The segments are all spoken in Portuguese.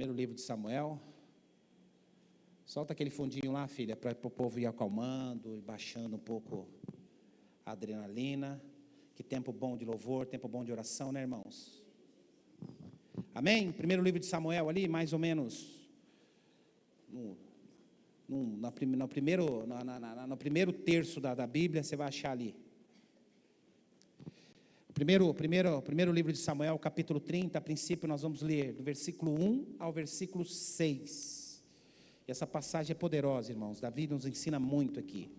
Primeiro livro de Samuel. Solta aquele fundinho lá, filha, para o povo ir acalmando e baixando um pouco a adrenalina. Que tempo bom de louvor, tempo bom de oração, né, irmãos? Amém? Primeiro livro de Samuel ali, mais ou menos no primeiro terço da Bíblia, você vai achar ali. Primeiro livro de Samuel, capítulo 30, a princípio nós vamos ler do versículo 1 ao versículo 6. E essa passagem é poderosa, irmãos. Davi nos ensina muito aqui.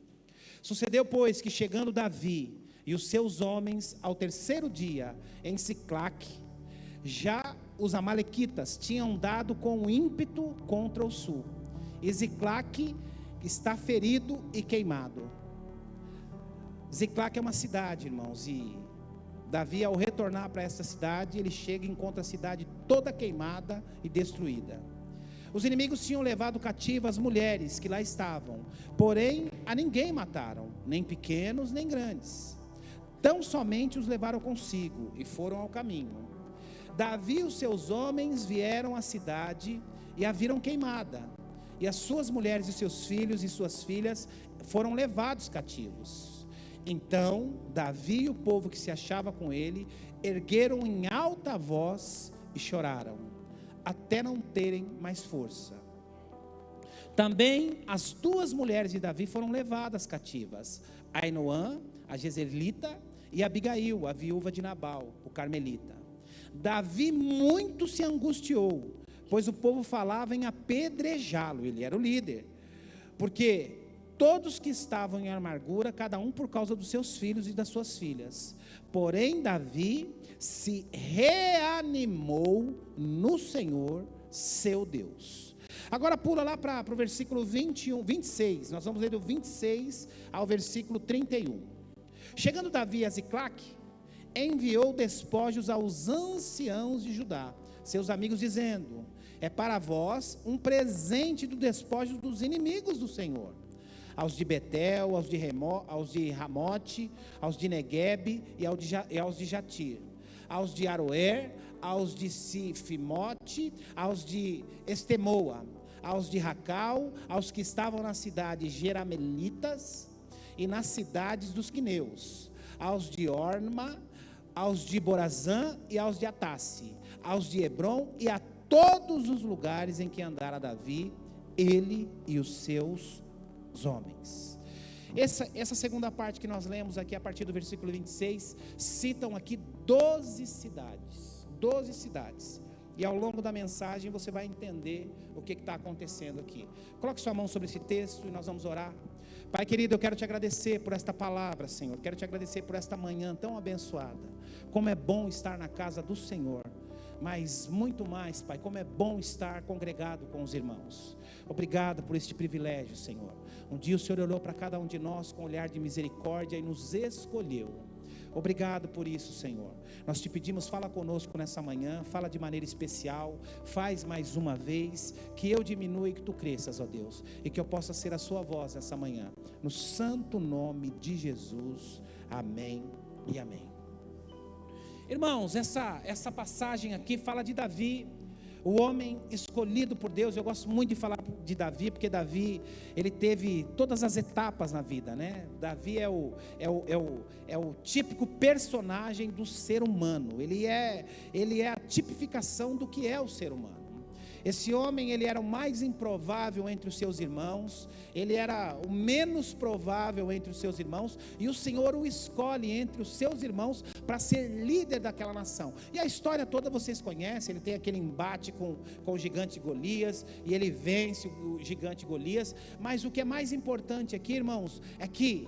Sucedeu, pois, que chegando Davi e os seus homens ao terceiro dia em Siclague, já os amalequitas tinham dado com ímpeto contra o sul. E Siclague está ferido e queimado. Siclague é uma cidade, irmãos, e Davi, ao retornar para essa cidade, ele chega e encontra a cidade toda queimada e destruída. Os inimigos tinham levado cativas as mulheres que lá estavam, porém a ninguém mataram, nem pequenos nem grandes. Tão somente os levaram consigo e foram ao caminho. Davi e os seus homens vieram à cidade e a viram queimada, e as suas mulheres e seus filhos e suas filhas foram levados cativos. Então Davi e o povo que se achava com ele ergueram em alta voz e choraram, até não terem mais força. Também as duas mulheres de Davi foram levadas cativas, Ainoã, a jezreelita, e Abigail, a viúva de Nabal, o carmelita. Davi muito se angustiou, pois o povo falava em apedrejá-lo, ele era o líder, porque todos que estavam em amargura, cada um por causa dos seus filhos e das suas filhas. Porém Davi se reanimou no Senhor, seu Deus. Agora pula lá para o versículo 26, nós vamos ler do 26 ao versículo 31. Chegando Davi a Siclague, enviou despojos aos anciãos de Judá, seus amigos, dizendo: é para vós um presente do despojo dos inimigos do Senhor. Aos de Betel, aos de Ramote, aos de Neguebe e aos de Jatir, aos de Aroer, aos de Sifimote, aos de Estemoa, aos de Racal, aos que estavam nas cidades jeramelitas e nas cidades dos quineus, aos de Orma, aos de Borazã e aos de Atasse, aos de Hebron e a todos os lugares em que andara Davi, ele e os seus homens. Essa segunda parte que nós lemos aqui, a partir do versículo 26, citam aqui 12 cidades, e ao longo da mensagem você vai entender o que está acontecendo aqui. Coloque sua mão sobre esse texto e nós vamos orar. Pai querido, eu quero te agradecer por esta palavra, Senhor, quero te agradecer por esta manhã tão abençoada. Como é bom estar na casa do Senhor, mas muito mais, Pai, como é bom estar congregado com os irmãos. Obrigado por este privilégio, Senhor. Um dia o Senhor olhou para cada um de nós com um olhar de misericórdia e nos escolheu. Obrigado por isso, Senhor. Nós te pedimos, fala conosco nessa manhã, fala de maneira especial, faz mais uma vez, que eu diminua e que tu cresças, ó Deus, e que eu possa ser a sua voz nessa manhã, no santo nome de Jesus, amém e amém. Irmãos, essa passagem aqui fala de Davi, o homem escolhido por Deus. Eu gosto muito de falar de Davi, porque Davi, ele teve todas as etapas na vida, né? Davi é o típico personagem do ser humano, ele é a tipificação do que é o ser humano. Esse homem, ele era o mais improvável entre os seus irmãos, ele era o menos provável entre os seus irmãos, e o Senhor o escolhe entre os seus irmãos para ser líder daquela nação. E a história toda vocês conhecem, ele tem aquele embate com o gigante Golias, e ele vence o gigante Golias. Mas o que é mais importante aqui, irmãos, é que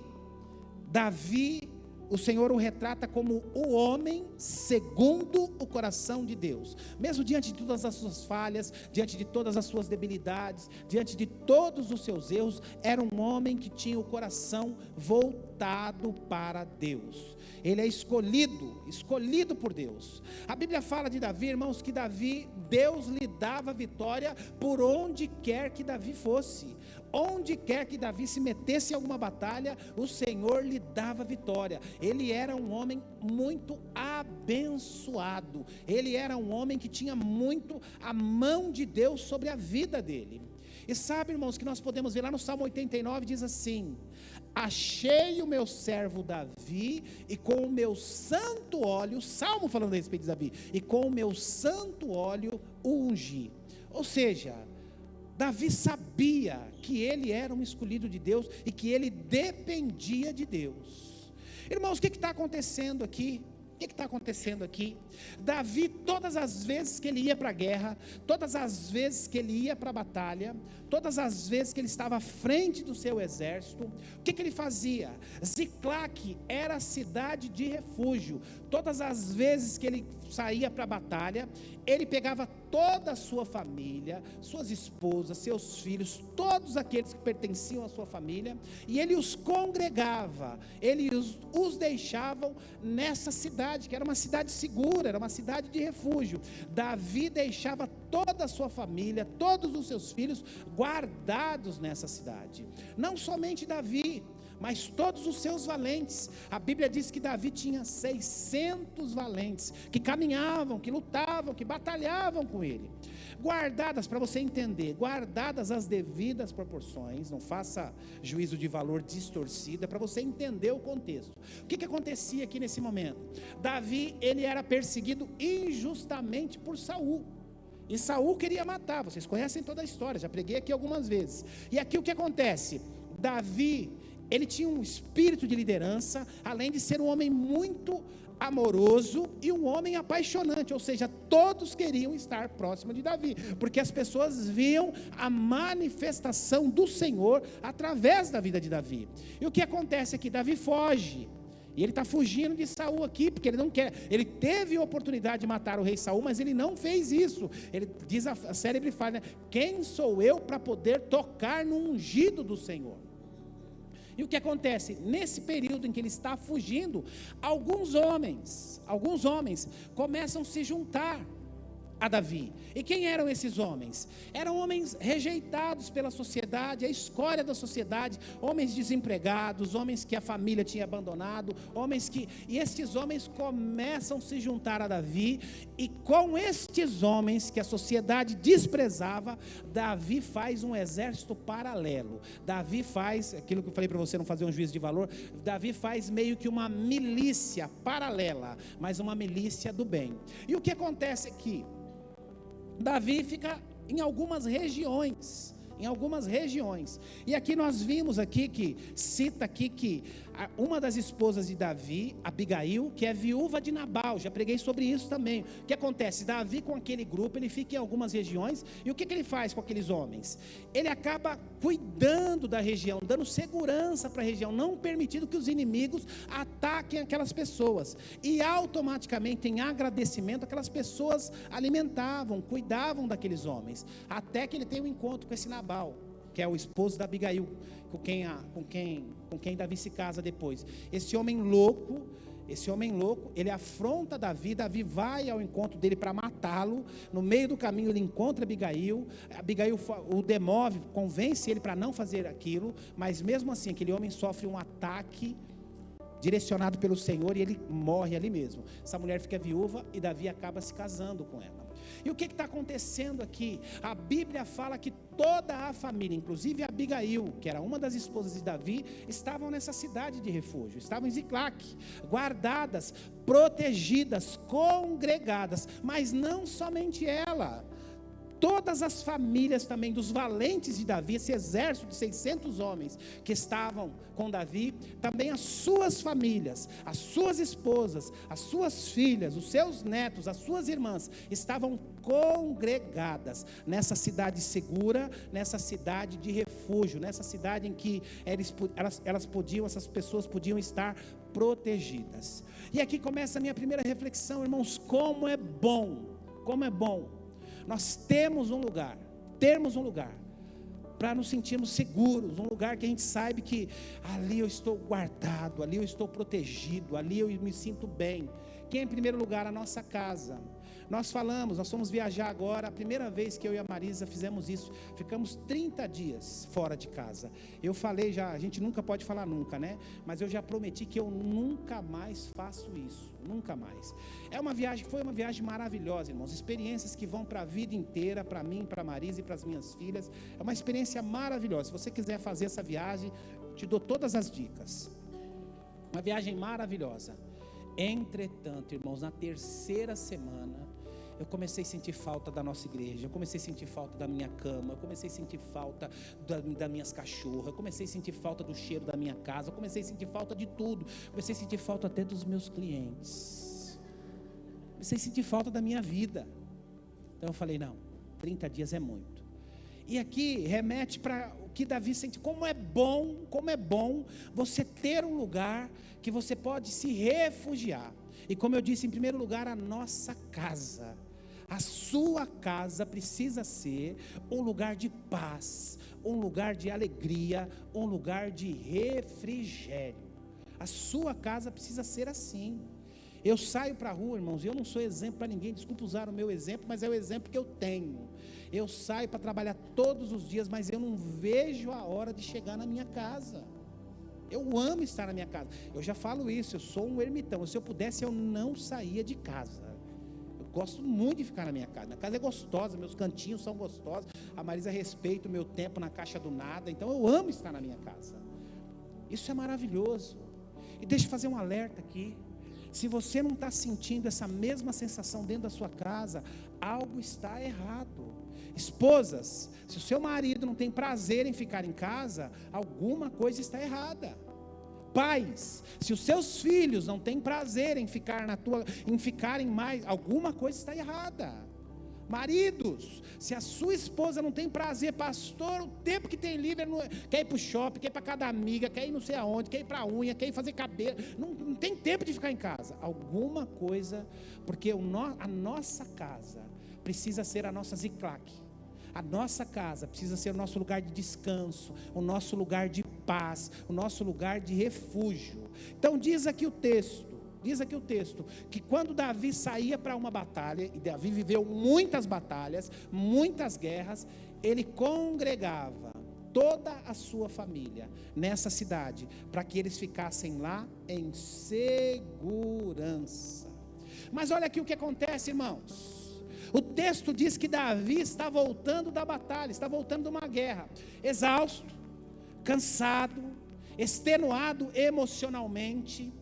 Davi, o Senhor o retrata como o homem segundo o coração de Deus. Mesmo diante de todas as suas falhas, diante de todas as suas debilidades, diante de todos os seus erros, era um homem que tinha o coração voltado para Deus. Ele é escolhido por Deus. A Bíblia fala de Davi, irmãos, que Deus lhe dava vitória por onde quer que Davi fosse. Onde quer que Davi se metesse em alguma batalha, o Senhor lhe dava vitória. ele era um homem muito abençoado, ele era um homem que tinha muito a mão de Deus sobre a vida dele. E sabe, irmãos, que nós podemos ver lá no Salmo 89, diz assim: achei o meu servo Davi, e com o meu santo óleo, Salmo falando a respeito de Davi, e com o meu santo óleo o ungi. Ou seja, Davi sabia que ele era um escolhido de Deus, e que ele dependia de Deus. Irmãos, o que está acontecendo aqui? O que está acontecendo aqui? Davi, todas as vezes que ele ia para a guerra, todas as vezes que ele ia para a batalha, todas as vezes que ele estava à frente do seu exército, o que ele fazia? Ziclague era a cidade de refúgio. Todas as vezes que ele saía para a batalha, ele pegava toda a sua família, suas esposas, seus filhos, todos aqueles que pertenciam à sua família, e ele os congregava, ele os deixava nessa cidade, que era uma cidade segura, era uma cidade de refúgio. Davi deixava toda a sua família, todos os seus filhos guardados nessa cidade. Não somente Davi, mas todos os seus valentes. A Bíblia diz que Davi tinha 600 valentes, que caminhavam, que lutavam, que batalhavam com ele. Guardadas, para você entender, guardadas as devidas proporções, não faça juízo de valor distorcido, é para você entender o contexto. O que acontecia aqui nesse momento? Davi, ele era perseguido injustamente por Saul, e Saul queria matar. Vocês conhecem toda a história, já preguei aqui algumas vezes. E aqui o que acontece? Davi, ele tinha um espírito de liderança, além de ser um homem muito amoroso e um homem apaixonante, ou seja, todos queriam estar próximo de Davi, porque as pessoas viam a manifestação do Senhor através da vida de Davi. E o que acontece aqui? Davi foge, e ele está fugindo de Saul aqui, porque ele não quer. Ele teve a oportunidade de matar o rei Saul, mas ele não fez isso. Ele diz, a célebre fala, né? Quem sou eu para poder tocar no ungido do Senhor? E o que acontece? Nesse período em que ele está fugindo, alguns homens começam a se juntar a Davi. E quem eram esses homens? Eram homens rejeitados pela sociedade, a escória da sociedade, homens desempregados, homens que a família tinha abandonado, e estes homens começam a se juntar a Davi, e com estes homens que a sociedade desprezava, Davi faz um exército paralelo. Davi faz, aquilo que eu falei para você não fazer um juízo de valor, Davi faz meio que uma milícia paralela, mas uma milícia do bem. E o que acontece aqui? Davi fica em algumas regiões, e aqui nós vimos aqui que, cita aqui que uma das esposas de Davi, Abigail, que é viúva de Nabal, já preguei sobre isso também. O que acontece? Davi com aquele grupo, ele fica em algumas regiões, e o que ele faz com aqueles homens? Ele acaba cuidando da região, dando segurança para a região, não permitindo que os inimigos ataquem aquelas pessoas, e automaticamente, em agradecimento, aquelas pessoas alimentavam, cuidavam daqueles homens, até que ele tem um encontro com esse Nabal, que é o esposo da Abigail, com quem Davi se casa depois. Esse homem louco, ele afronta Davi. Davi vai ao encontro dele para matá-lo. No meio do caminho ele encontra Abigail o demove, convence ele para não fazer aquilo, mas mesmo assim aquele homem sofre um ataque direcionado pelo Senhor, e ele morre ali mesmo. Essa mulher fica viúva, e Davi acaba se casando com ela. E o que está acontecendo aqui? A Bíblia fala que toda a família, inclusive Abigail, que era uma das esposas de Davi, estavam nessa cidade de refúgio, estavam em Ziclague, guardadas, protegidas, congregadas. Mas não somente ela, todas as famílias também dos valentes de Davi, esse exército de 600 homens que estavam com Davi, também as suas famílias, as suas esposas, as suas filhas, os seus netos, as suas irmãs, estavam congregadas nessa cidade segura, nessa cidade de refúgio, nessa cidade em que essas pessoas podiam estar protegidas. E aqui começa a minha primeira reflexão, irmãos, como é bom nós termos um lugar para nos sentirmos seguros, um lugar que a gente sabe que ali eu estou guardado, ali eu estou protegido, ali eu me sinto bem. Que é, em primeiro lugar, a nossa casa. Nós fomos viajar agora, a primeira vez que eu e a Marisa fizemos isso, ficamos 30 dias fora de casa. Eu falei já, a gente nunca pode falar nunca, né? Mas eu já prometi que eu nunca mais faço isso, nunca mais. Foi uma viagem maravilhosa, irmãos, experiências que vão para a vida inteira, para mim, para a Marisa e para as minhas filhas. É uma experiência maravilhosa. Se você quiser fazer essa viagem, te dou todas as dicas. Uma viagem maravilhosa. Entretanto, irmãos, na terceira semana, eu comecei a sentir falta da nossa igreja, eu comecei a sentir falta da minha cama, eu comecei a sentir falta das minhas cachorras, eu comecei a sentir falta do cheiro da minha casa, eu comecei a sentir falta de tudo, comecei a sentir falta até dos meus clientes, comecei a sentir falta da minha vida. Então eu falei, não, 30 dias é muito. E aqui remete para o que Davi sente, como é bom você ter um lugar que você pode se refugiar. E como eu disse, em primeiro lugar, a nossa casa. A sua casa precisa ser um lugar de paz, um lugar de alegria, um lugar de refrigério. A sua casa precisa ser assim. Eu saio para a rua, irmãos, e eu não sou exemplo para ninguém, desculpa usar o meu exemplo, mas é o exemplo que eu tenho. Eu saio para trabalhar todos os dias, mas eu não vejo a hora de chegar na minha casa. Eu amo estar na minha casa. Eu já falo isso, eu sou um ermitão. Se eu pudesse, eu não saía de casa. Eu gosto muito de ficar na minha casa. Minha casa é gostosa, meus cantinhos são gostosos. A Marisa respeita o meu tempo na caixa do nada. Então eu amo estar na minha casa. Isso é maravilhoso. E deixa eu fazer um alerta aqui. Se você não está sentindo essa mesma sensação dentro da sua casa, algo está errado. Esposas, se o seu marido não tem prazer em ficar em casa, alguma coisa está errada. Pais, se os seus filhos não têm prazer em ficarem mais, alguma coisa está errada. Maridos, se a sua esposa não tem prazer, pastor, o tempo que tem livre, quer ir para o shopping, quer ir para cada amiga, quer ir não sei aonde, quer ir para a unha, quer ir fazer cabelo, não tem tempo de ficar em casa. Alguma coisa, porque a nossa casa precisa ser a nossa Ziclac. A nossa casa precisa ser o nosso lugar de descanso, o nosso lugar de paz, o nosso lugar de refúgio. Então diz aqui o texto, que quando Davi saía para uma batalha, e Davi viveu muitas batalhas, muitas guerras, ele congregava toda a sua família nessa cidade, para que eles ficassem lá em segurança. Mas olha aqui o que acontece, irmãos. O texto diz que Davi está voltando da batalha, está voltando de uma guerra, exausto, cansado, extenuado emocionalmente.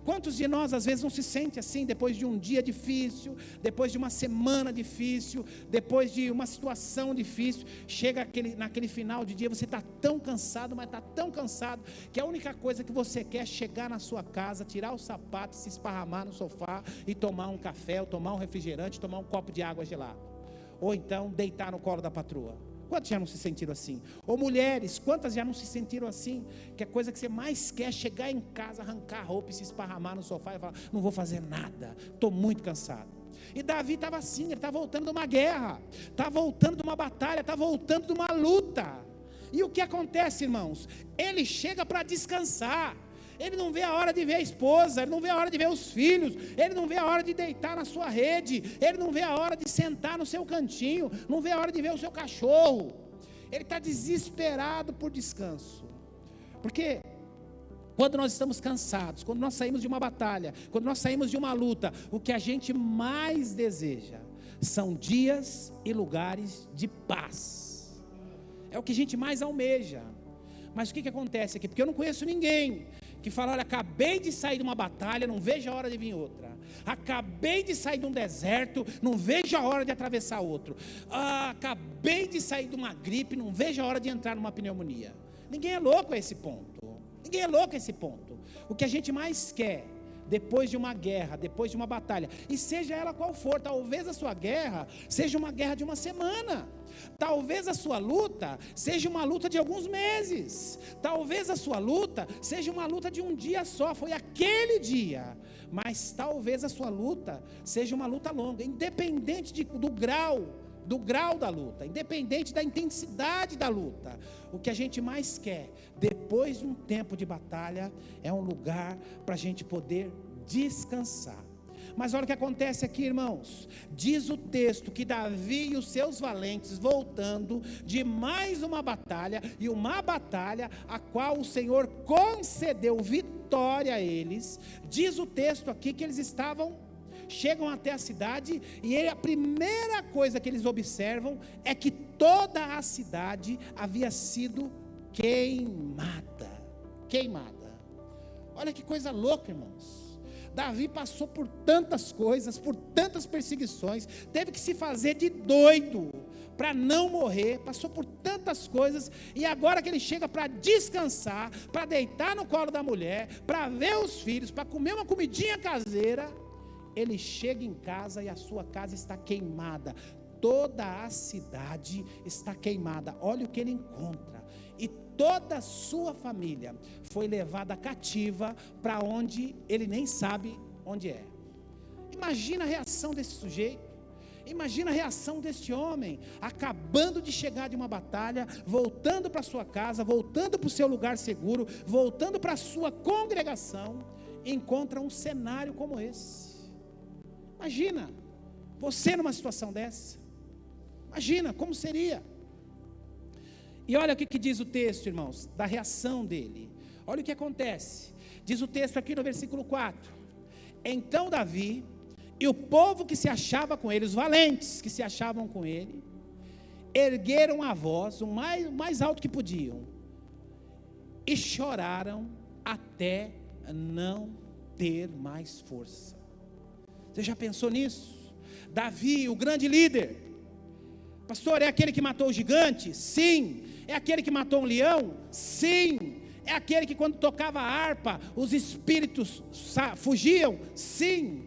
Quantos de nós às vezes não se sente assim depois de um dia difícil, depois de uma semana difícil, depois de uma situação difícil, chega naquele final de dia, você está tão cansado, mas está tão cansado, que a única coisa que você quer é chegar na sua casa, tirar o sapato, se esparramar no sofá e tomar um café, ou tomar um refrigerante, tomar um copo de água gelada, ou então deitar no colo da patroa. Quantos já não se sentiram assim? Ou mulheres, quantas já não se sentiram assim? Que a coisa que você mais quer é chegar em casa, arrancar a roupa e se esparramar no sofá e falar, não vou fazer nada, estou muito cansado. E Davi estava assim, ele está voltando de uma guerra, está voltando de uma batalha, está voltando de uma luta. E o que acontece, irmãos? Ele chega para descansar. Ele não vê a hora de ver a esposa, ele não vê a hora de ver os filhos, ele não vê a hora de deitar na sua rede, ele não vê a hora de sentar no seu cantinho, não vê a hora de ver o seu cachorro. Ele está desesperado por descanso. Porque quando nós estamos cansados, quando nós saímos de uma batalha, quando nós saímos de uma luta, o que a gente mais deseja são dias e lugares de paz. É o que a gente mais almeja. Mas o que acontece aqui? Porque eu não conheço ninguém que fala, olha, acabei de sair de uma batalha, não vejo a hora de vir outra. Acabei de sair de um deserto, não vejo a hora de atravessar outro. Acabei de sair de uma gripe, não vejo a hora de entrar numa pneumonia. Ninguém é louco a esse ponto. Ninguém é louco a esse ponto. O que a gente mais quer, depois de uma guerra, depois de uma batalha, e seja ela qual for, talvez a sua guerra seja uma guerra de uma semana, talvez a sua luta seja uma luta de alguns meses, talvez a sua luta seja uma luta de um dia só, foi aquele dia, mas talvez a sua luta seja uma luta longa, independente do grau da luta, independente da intensidade da luta. O que a gente mais quer, depois de um tempo de batalha, é um lugar para a gente poder descansar. Mas olha o que acontece aqui, irmãos. Diz o texto que Davi e os seus valentes voltando de mais uma batalha, e uma batalha a qual o Senhor concedeu vitória a eles. Diz o texto aqui que eles chegam até a cidade, e a primeira coisa que eles observam é que toda a cidade havia sido queimada. Olha que coisa louca, irmãos. Davi passou por tantas coisas, por tantas perseguições, teve que se fazer de doido para não morrer, passou por tantas coisas, e agora que ele chega para descansar, para deitar no colo da mulher, para ver os filhos, para comer uma comidinha caseira, ele chega em casa e a sua casa está queimada, toda a cidade está queimada. Olha o que ele encontra: e toda a sua família foi levada cativa para onde ele nem sabe onde é. Imagina a reação desse sujeito, imagina a reação deste homem, acabando de chegar de uma batalha, voltando para sua casa, voltando para o seu lugar seguro, voltando para a sua congregação, encontra um cenário como esse. Imagina você numa situação dessa, imagina como seria. E olha o que diz o texto, irmãos, da reação dele. Olha o que acontece. Diz o texto aqui no versículo 4: então Davi e o povo que se achava com ele, os valentes que se achavam com ele, ergueram a voz o mais alto que podiam, e choraram até não ter mais força. Você já pensou nisso? Davi, o grande líder. Pastor, é aquele que matou o gigante? Sim. É aquele que matou um leão? Sim. É aquele que quando tocava a harpa, os espíritos fugiam? Sim.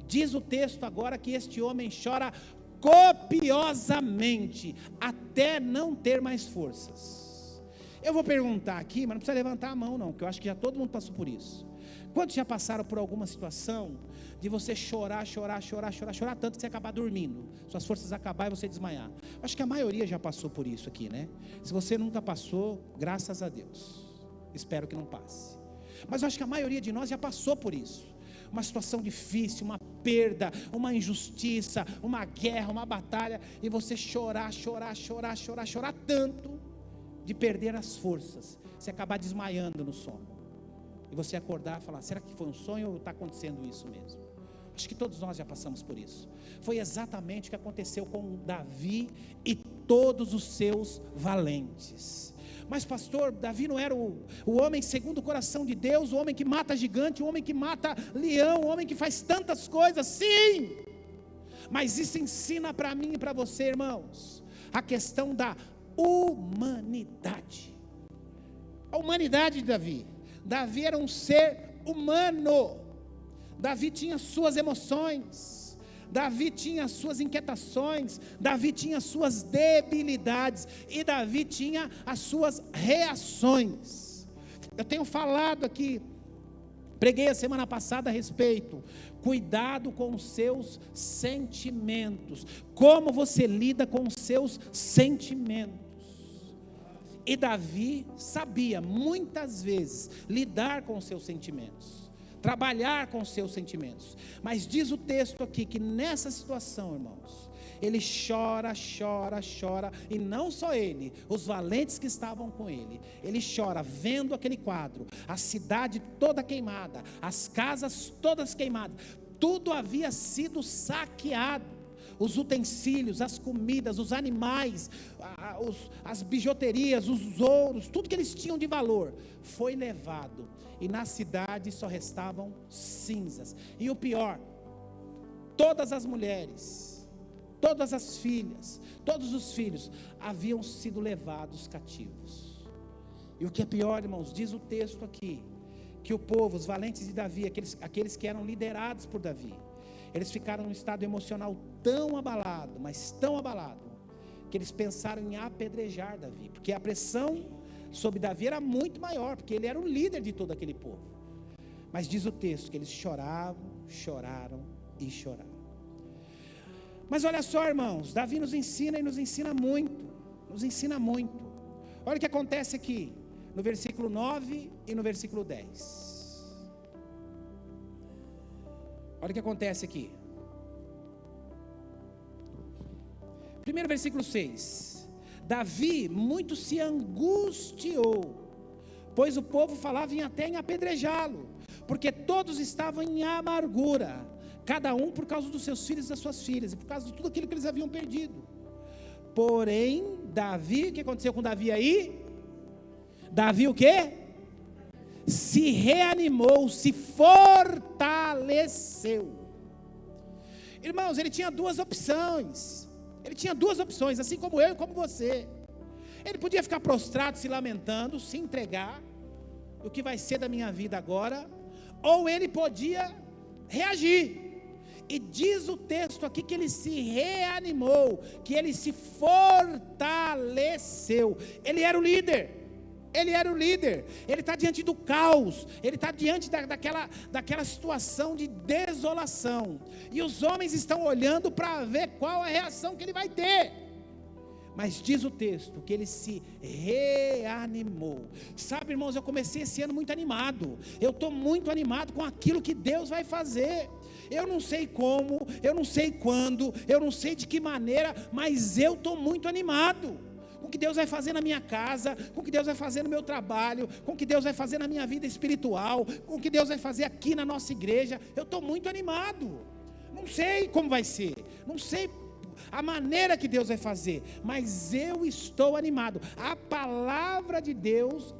Diz o texto agora que este homem chora copiosamente, até não ter mais forças. Eu vou perguntar aqui, mas não precisa levantar a mão não, porque eu acho que já todo mundo passou por isso. Quantos já passaram por alguma situação de você chorar tanto que você acabar dormindo, suas forças acabar e você desmaiar? Acho que a maioria já passou por isso aqui, né? Se você nunca passou, graças a Deus, espero que não passe. Mas eu acho que a maioria de nós já passou por isso. Uma situação difícil, uma perda, uma injustiça, uma guerra, uma batalha, e você chorar tanto de perder as forças, você acabar desmaiando no sono. E você acordar e falar: será que foi um sonho ou está acontecendo isso mesmo? Acho que todos nós já passamos por isso. Foi exatamente o que aconteceu com Davi e todos os seus valentes. Mas pastor, Davi não era o homem segundo o coração de Deus, o homem que mata gigante, o homem que mata leão, o homem que faz tantas coisas? Sim! Mas isso ensina para mim e para você, irmãos, a questão da humanidade. A humanidade de Davi. Davi era um ser humano. Davi tinha suas emoções, Davi tinha suas inquietações, Davi tinha suas debilidades, e Davi tinha as suas reações. Eu tenho falado aqui, preguei a semana passada a respeito, cuidado com os seus sentimentos, como você lida com os seus sentimentos. E Davi sabia muitas vezes lidar com os seus sentimentos, trabalhar com os seus sentimentos. Mas diz o texto aqui que nessa situação, irmãos, ele chora, e não só ele, os valentes que estavam com ele. Ele chora vendo aquele quadro, a cidade toda queimada, as casas todas queimadas, tudo havia sido saqueado. Os utensílios, as comidas, os animais, as bijuterias, os ouros, tudo que eles tinham de valor foi levado, e na cidade só restavam cinzas. E o pior, todas as mulheres, todas as filhas, todos os filhos haviam sido levados cativos. E o que é pior, irmãos, diz o texto aqui, que o povo, os valentes de Davi, aqueles que eram liderados por Davi, eles ficaram num estado emocional tão abalado, mas tão abalado, que eles pensaram em apedrejar Davi, porque a pressão sobre Davi era muito maior, porque ele era o líder de todo aquele povo. Mas diz o texto que eles choraram. Mas olha só, irmãos, Davi nos ensina e nos ensina muito. Olha o que acontece aqui, no versículo 9 e no versículo 10. Olha o que acontece aqui. Primeiro versículo 6. Davi muito se angustiou, pois o povo falava até em apedrejá-lo, porque todos estavam em amargura, cada um por causa dos seus filhos e das suas filhas, e por causa de tudo aquilo que eles haviam perdido. Porém, Davi, o que aconteceu com Davi aí? Davi o quê? Se reanimou, se fortaleceu. Irmãos, ele tinha duas opções. Assim como eu e como você. Ele podia ficar prostrado, se lamentando, se entregar, o que vai ser da minha vida agora, ou ele podia reagir. E diz o texto aqui que ele se reanimou, que ele se fortaleceu. Ele era o líder. Ele está diante do caos, ele está diante daquela situação de desolação, e os homens estão olhando para ver qual a reação que ele vai ter. Mas diz o texto que ele se reanimou. Sabe, irmãos, eu comecei esse ano muito animado. Eu estou muito animado com aquilo que Deus vai fazer. Eu não sei como, eu não sei quando, eu não sei de que maneira, mas eu estou muito animado com o que Deus vai fazer na minha casa, com o que Deus vai fazer no meu trabalho, com o que Deus vai fazer na minha vida espiritual, com o que Deus vai fazer aqui na nossa igreja. Eu estou muito animado. Não sei como vai ser, não sei a maneira que Deus vai fazer, mas eu estou animado. A palavra de Deus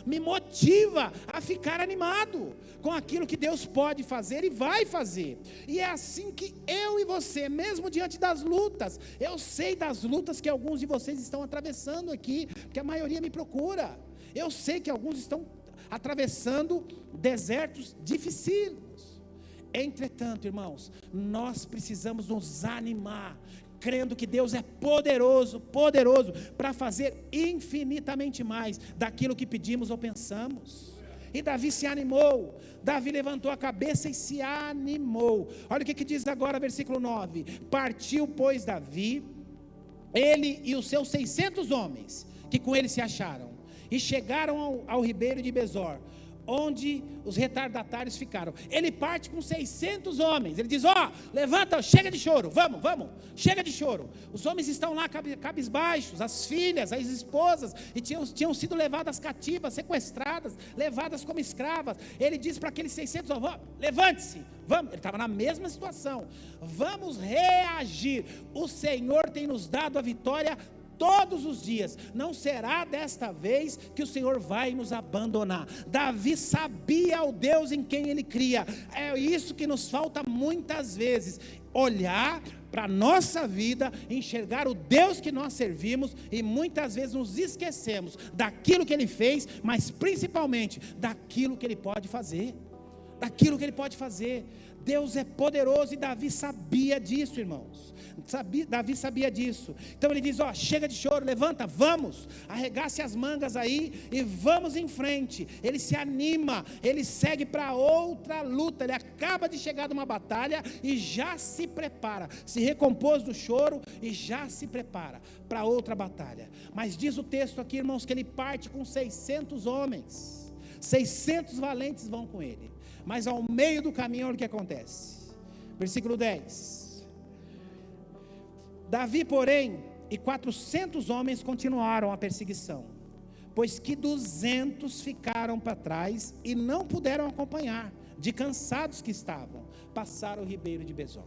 me motiva a ficar animado com aquilo que Deus pode fazer e vai fazer. E é assim que eu e você, mesmo diante das lutas, eu sei das lutas que alguns de vocês estão atravessando aqui, porque a maioria me procura. Eu sei que alguns estão atravessando desertos dificílimos. Entretanto, irmãos, nós precisamos nos animar, crendo que Deus é poderoso para fazer infinitamente mais daquilo que pedimos ou pensamos. E Davi se animou, Davi levantou a cabeça e se animou. Olha o que diz agora, versículo 9: partiu, pois, Davi, ele e os seus 600 homens, que com ele se acharam, e chegaram ao ribeiro de Besor, onde os retardatários ficaram. Ele parte com 600 homens. Ele diz: levanta, chega de choro, vamos, chega de choro. Os homens estão lá cabisbaixos, as filhas, as esposas, e tinham sido levadas cativas, sequestradas, levadas como escravas. Ele diz para aqueles 600 homens: levante-se, vamos. Ele estava na mesma situação. Vamos reagir. O Senhor tem nos dado a vitória todos os dias. Não será desta vez que o Senhor vai nos abandonar. Davi sabia o Deus em quem ele cria. É isso que nos falta muitas vezes: olhar para a nossa vida, enxergar o Deus que nós servimos, e muitas vezes nos esquecemos daquilo que ele fez, mas principalmente daquilo que ele pode fazer. Deus é poderoso, e Davi sabia disso, irmãos. Davi sabia disso. Então ele diz: chega de choro, levanta, vamos, arregace as mangas aí e vamos em frente. Ele se anima, ele segue para outra luta. Ele acaba de chegar de uma batalha e já se prepara, se recompôs do choro e já se prepara para outra batalha. Mas diz o texto aqui, irmãos, que ele parte com 600 homens, 600 valentes vão com ele. Mas ao meio do caminho, olha o que acontece. Versículo 10: Davi, porém, e 400 homens continuaram a perseguição, pois que 200 ficaram para trás e não puderam acompanhar, de cansados que estavam, passaram o ribeiro de Besor.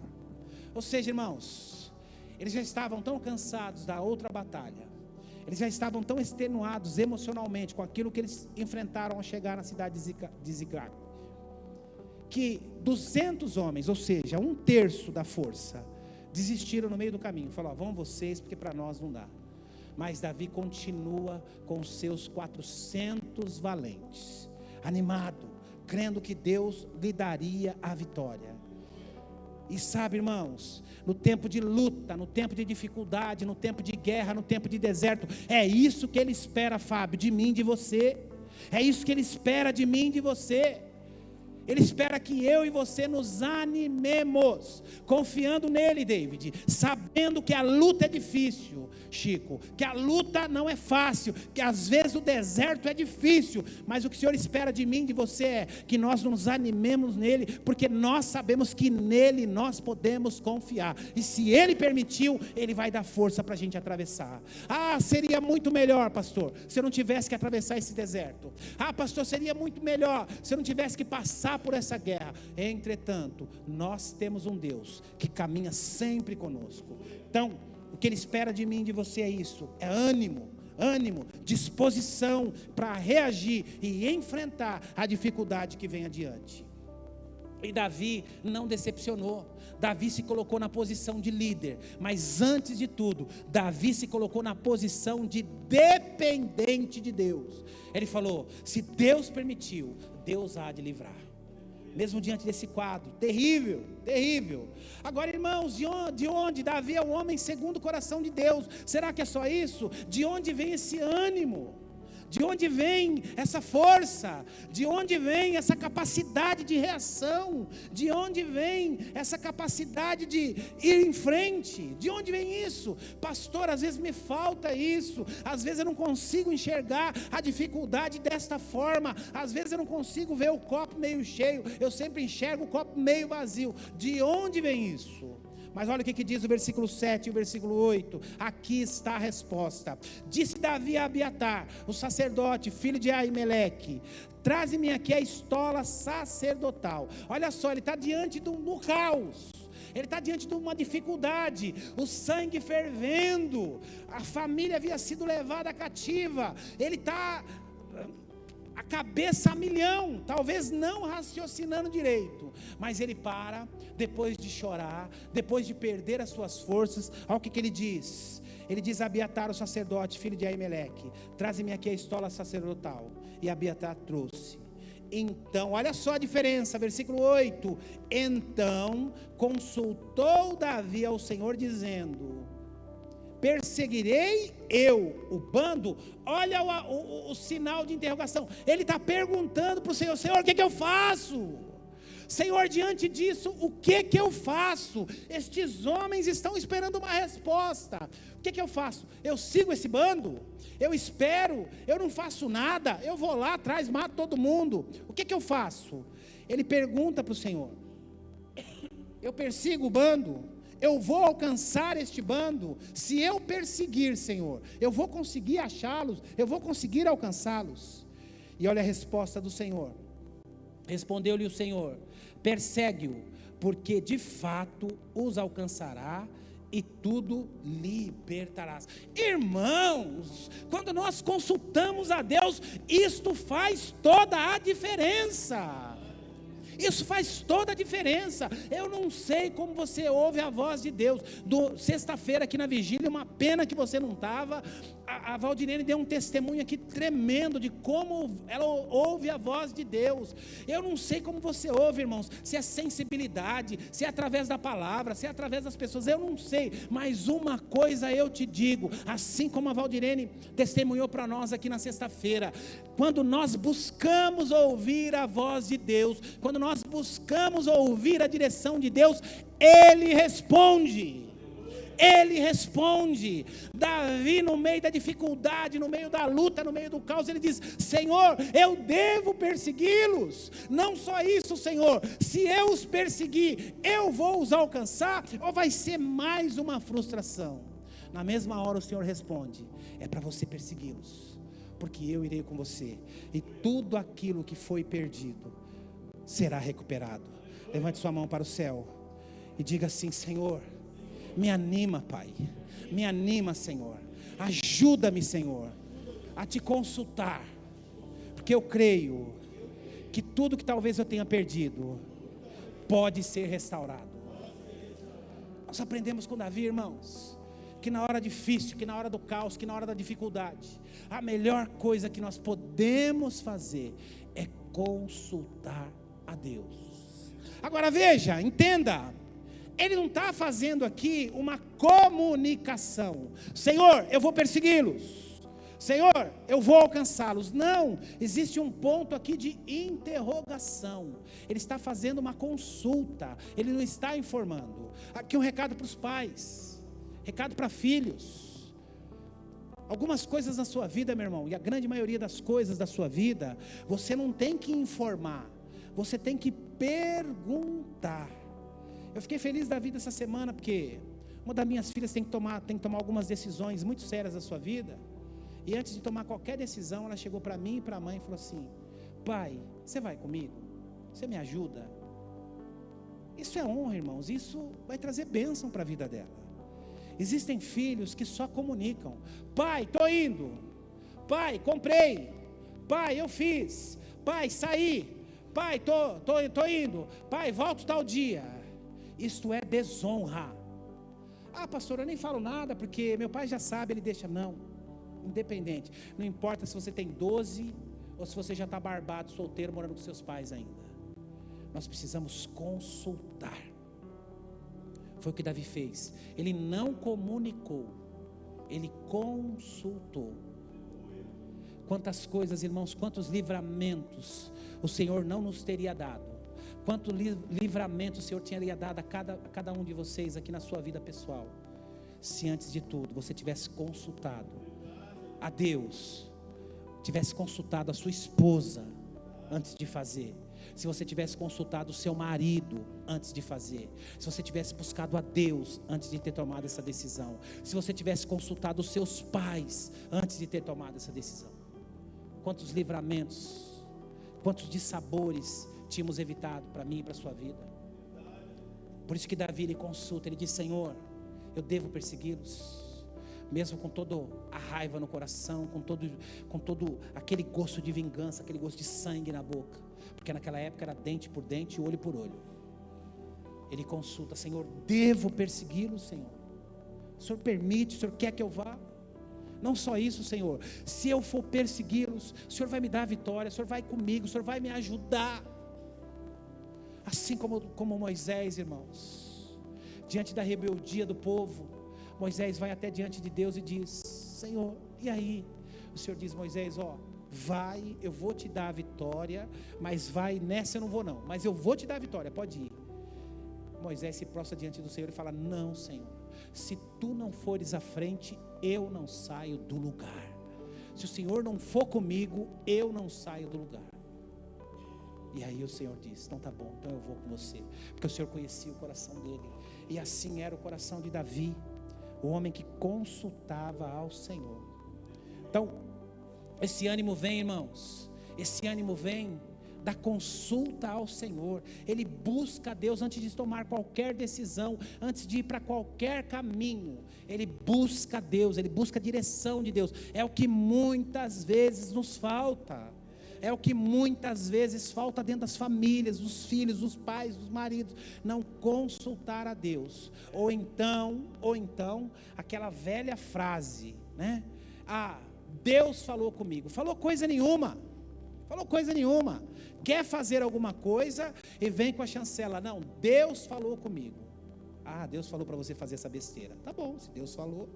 Ou seja, irmãos, eles já estavam tão cansados da outra batalha, eles já estavam tão extenuados emocionalmente com aquilo que eles enfrentaram ao chegar na cidade de Ziclag, que 200 homens, ou seja, 1/3 da força, desistiram no meio do caminho. Falaram: vão vocês, porque para nós não dá. Mas Davi continua com seus 400 valentes, animado, crendo que Deus lhe daria a vitória. E sabe, irmãos, no tempo de luta, no tempo de dificuldade, no tempo de guerra, no tempo de deserto, é isso que Ele espera, Fábio, de mim, de você. É isso que Ele espera de mim, de você. Ele espera que eu e você nos animemos, confiando nele, David, sabendo que a luta é difícil, Chico, que a luta não é fácil, que às vezes o deserto é difícil, mas o que o Senhor espera de mim, de você, é que nós nos animemos nele, porque nós sabemos que nele nós podemos confiar, e se ele permitiu, ele vai dar força para a gente atravessar. Seria muito melhor, pastor, se eu não tivesse que atravessar esse deserto. Pastor, seria muito melhor se eu não tivesse que passar por essa guerra. Entretanto, nós temos um Deus que caminha sempre conosco. Então, o que Ele espera de mim e de você é isso, é ânimo, disposição para reagir e enfrentar a dificuldade que vem adiante. E Davi não decepcionou. Davi se colocou na posição de líder, mas antes de tudo, Davi se colocou na posição de dependente de Deus. Ele falou: se Deus permitiu, Deus há de livrar. Mesmo diante desse quadro terrível, terrível. Agora, irmãos, de onde? Davi é um homem segundo o coração de Deus. Será que é só isso? De onde vem esse ânimo? De onde vem essa força? De onde vem essa capacidade de reação? De onde vem essa capacidade de ir em frente? De onde vem isso? Pastor, às vezes me falta isso. Às vezes eu não consigo enxergar a dificuldade desta forma. Às vezes eu não consigo ver o copo meio cheio. Eu sempre enxergo o copo meio vazio. De onde vem isso? Mas olha o que diz o versículo 7 e o versículo 8, aqui está a resposta. Disse Davi a Abiatar, o sacerdote, filho de Aimeleque: traze-me aqui a estola sacerdotal. Olha só, ele está diante do caos, ele está diante de uma dificuldade, o sangue fervendo, a família havia sido levada cativa, ele está a cabeça a milhão, talvez não raciocinando direito, mas ele para, depois de chorar, depois de perder as suas forças. Olha o que ele diz. Ele diz a Abiatar, o sacerdote, filho de Aimeleque: traze-me aqui a estola sacerdotal. E Abiatar trouxe. Então, olha só a diferença, versículo 8: então consultou Davi ao Senhor, dizendo: perseguirei eu o bando? Olha o sinal de interrogação. Ele está perguntando para o Senhor: Senhor, o que eu faço? Senhor, diante disso, o que eu faço? Estes homens estão esperando uma resposta. O que eu faço? Eu sigo esse bando? Eu espero? Eu não faço nada? Eu vou lá atrás, mato todo mundo? O que eu faço? Ele pergunta para o Senhor: eu persigo o bando? Eu vou alcançar este bando? Se eu perseguir, Senhor, eu vou conseguir achá-los? Eu vou conseguir alcançá-los? E olha a resposta do Senhor. Respondeu-lhe o Senhor: persegue-o, porque de fato os alcançará e tudo libertarás. Irmãos, quando nós consultamos a Deus, isto faz toda a diferença. Isso faz toda a diferença. Eu não sei como você ouve a voz de Deus. Sexta-feira aqui na vigília, uma pena que você não estava. A Valdirene deu um testemunho aqui tremendo de como ela ouve a voz de Deus. Eu não sei como você ouve, irmãos, se é sensibilidade, se é através da palavra, se é através das pessoas, eu não sei, mas uma coisa eu te digo, assim como a Valdirene testemunhou para nós aqui na sexta-feira: quando nós buscamos ouvir a voz de Deus, quando nós buscamos ouvir a direção de Deus, Ele responde. Ele responde. Davi, no meio da dificuldade, no meio da luta, no meio do caos, ele diz: Senhor, eu devo persegui-los. Não só isso, Senhor, se eu os perseguir, eu vou os alcançar, ou vai ser mais uma frustração? Na mesma hora o Senhor responde: é para você persegui-los, porque eu irei com você, e tudo aquilo que foi perdido será recuperado. Levante sua mão para o céu e diga assim: Senhor, me anima, Pai, me anima, Senhor, ajuda-me, Senhor, a te consultar, porque eu creio que tudo que talvez eu tenha perdido pode ser restaurado. Nós aprendemos com Davi, irmãos, que na hora difícil, que na hora do caos, que na hora da dificuldade, a melhor coisa que nós podemos fazer é consultar a Deus. Agora veja, entenda, ele não está fazendo aqui uma comunicação: Senhor, eu vou persegui-los. Senhor, eu vou alcançá-los. Não, existe um ponto aqui de interrogação. Ele está fazendo uma consulta, ele não está informando. Aqui um recado para os pais, recado para filhos. Algumas coisas na sua vida, meu irmão, e a grande maioria das coisas da sua vida, você não tem que informar, você tem que perguntar. Eu fiquei feliz da vida essa semana, porque uma das minhas filhas tem que tomar algumas decisões muito sérias da sua vida. E antes de tomar qualquer decisão, ela chegou para mim e para a mãe e falou assim: pai, você vai comigo? Você me ajuda? Isso é honra, irmãos, isso vai trazer bênção para a vida dela. Existem filhos que só comunicam: pai, estou indo, pai, comprei, pai, eu fiz, pai, saí, pai, tô indo, pai, volto tal dia. Isto é desonra. Ah, pastor, eu nem falo nada porque meu pai já sabe, ele deixa. Não, independente, não importa se você tem 12 ou se você já está barbado, solteiro, morando com seus pais ainda. Nós precisamos consultar. Foi o que Davi fez. Ele não comunicou, ele consultou. Quantas coisas, irmãos, quantos livramentos o Senhor não nos teria dado, quanto livramento o Senhor teria dado a cada um de vocês aqui na sua vida pessoal, se antes de tudo você tivesse consultado a Deus, tivesse consultado a sua esposa antes de fazer, se você tivesse consultado o seu marido antes de fazer, se você tivesse buscado a Deus antes de ter tomado essa decisão, se você tivesse consultado os seus pais antes de ter tomado essa decisão. Quantos livramentos, quantos dissabores tínhamos evitado para mim e para a sua vida. Por isso que Davi, ele consulta, ele diz: Senhor, eu devo persegui-los, mesmo com toda a raiva no coração, com todo aquele gosto de vingança, aquele gosto de sangue na boca, porque naquela época era dente por dente, olho por olho. Ele consulta: Senhor, devo persegui-los, Senhor? O Senhor permite, o Senhor quer que eu vá? Não só isso, Senhor, se eu for persegui-los, o Senhor vai me dar a vitória, o Senhor vai comigo, o Senhor vai me ajudar. Assim como Moisés, irmãos, diante da rebeldia do povo, Moisés vai até diante de Deus e diz: Senhor, e aí? O Senhor diz: Moisés, vai, eu vou te dar a vitória, mas vai, nessa eu não vou não, mas eu vou te dar a vitória, pode ir. Moisés se prostra diante do Senhor e fala: não, Senhor, se tu não fores à frente, eu não saio do lugar. Se o Senhor não for comigo, eu não saio do lugar. E aí o Senhor diz: então tá bom, então eu vou com você, porque o Senhor conhecia o coração dele. E assim era o coração de Davi, o homem que consultava ao Senhor. Então, esse ânimo vem, irmãos, esse ânimo vem da consulta ao Senhor. Ele busca a Deus antes de tomar qualquer decisão, antes de ir para qualquer caminho. Ele busca a Deus, ele busca a direção de Deus. É o que muitas vezes nos falta. É o que muitas vezes falta dentro das famílias, dos filhos, dos pais, dos maridos, não consultar a Deus. Ou então, aquela velha frase, né? Ah, Deus falou comigo. Falou coisa nenhuma. Quer fazer alguma coisa e vem com a chancela: não, Deus falou comigo. Ah, Deus falou para você fazer essa besteira. Tá bom, se Deus falou,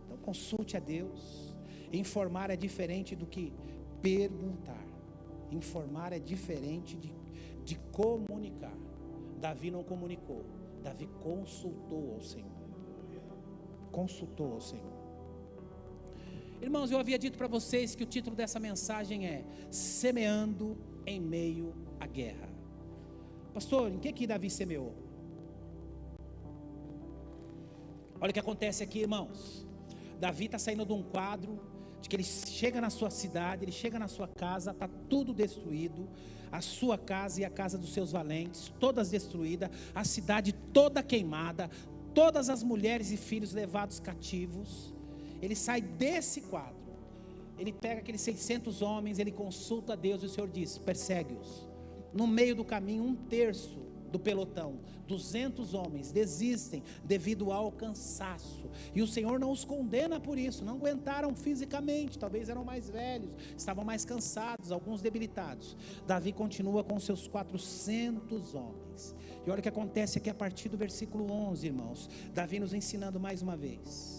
então consulte a Deus. Informar é diferente do que perguntar. Informar é diferente de comunicar. Davi não comunicou, Davi consultou ao Senhor. Irmãos, eu havia dito para vocês que o título dessa mensagem é Semeando em Meio à Guerra. Pastor, em que Davi semeou? Olha o que acontece aqui, irmãos. Davi está saindo de um quadro de que ele chega na sua cidade, ele chega na sua casa, está tudo destruído, a sua casa e a casa dos seus valentes, todas destruídas, a cidade toda queimada, todas as mulheres e filhos levados cativos. Ele sai desse quadro, ele pega aqueles 600 homens, ele consulta a Deus e o Senhor diz: persegue-os. No meio do caminho, 1/3 do pelotão, 200 homens desistem devido ao cansaço, e o Senhor não os condena por isso, não aguentaram fisicamente, talvez eram mais velhos, estavam mais cansados, alguns debilitados. Davi continua com seus 400 homens, e olha o que acontece aqui a partir do versículo 11, irmãos. Davi nos ensinando mais uma vez.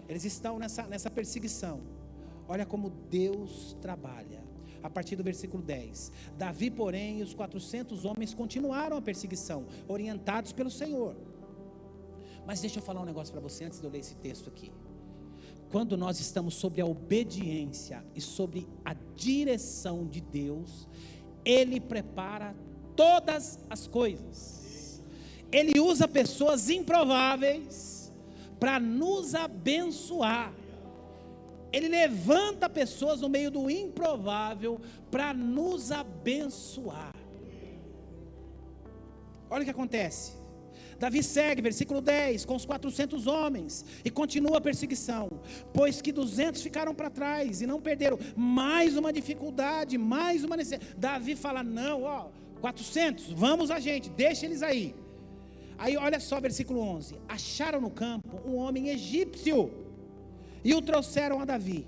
Eles estão nessa perseguição. Olha como Deus trabalha. A partir do versículo 10. Davi, porém, e os 400 homens continuaram a perseguição, orientados pelo Senhor. Mas deixa eu falar um negócio para você antes de eu ler esse texto aqui. Quando nós estamos sobre a obediência e sobre a direção de Deus, Ele prepara todas as coisas. Ele usa pessoas improváveis para nos abençoar. Ele levanta pessoas no meio do improvável para nos abençoar. Olha o que acontece. Davi segue, versículo 10, com os 400 homens, e continua a perseguição, pois que 200 ficaram para trás, e não perderam. Mais uma dificuldade, mais uma necessidade. Davi fala, não, 400, vamos a gente, deixa eles aí. Aí olha só, versículo 11, acharam no campo um homem egípcio, e o trouxeram a Davi.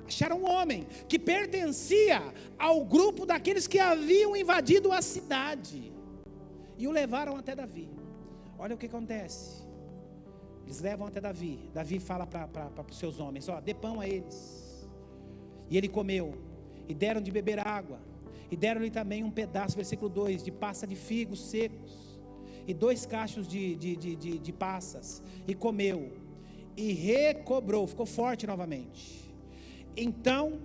Acharam um homem que pertencia ao grupo daqueles que haviam invadido a cidade, e o levaram até Davi. Olha o que acontece. Eles levam até Davi. Davi fala para os seus homens, dê pão a eles. E ele comeu, e deram de beber água, e deram-lhe também um pedaço, versículo 2, de passa de figos secos, e 2 cachos de passas, e comeu, e recobrou, ficou forte novamente. Então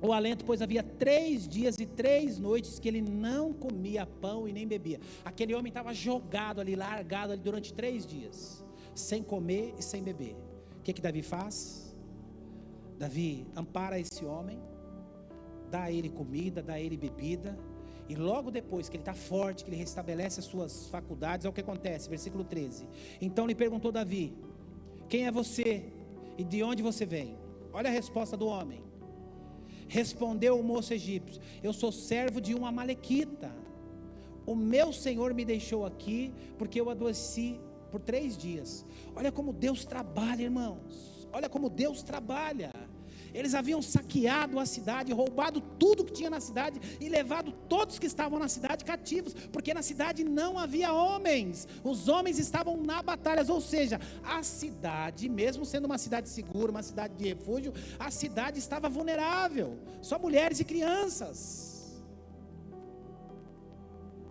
o alento, pois havia 3 dias e 3 noites que ele não comia pão e nem bebia. Aquele homem estava jogado ali, largado ali durante 3 dias, sem comer e sem beber. O que Davi faz? Davi ampara esse homem, dá a ele comida, dá a ele bebida, e logo depois que ele está forte, que ele restabelece as suas faculdades, é o que acontece, versículo 13. Então lhe perguntou Davi, quem é você e de onde você vem? Olha a resposta do homem. Respondeu o moço egípcio, eu sou servo de uma amalequita, o meu senhor me deixou aqui, porque eu adoeci por 3 dias. Olha como Deus trabalha, irmãos, olha como Deus trabalha. Eles haviam saqueado a cidade, roubado tudo que tinha na cidade, e levado todos que estavam na cidade cativos, porque na cidade não havia homens, os homens estavam na batalha, ou seja, a cidade, mesmo sendo uma cidade segura, uma cidade de refúgio, a cidade estava vulnerável, só mulheres e crianças.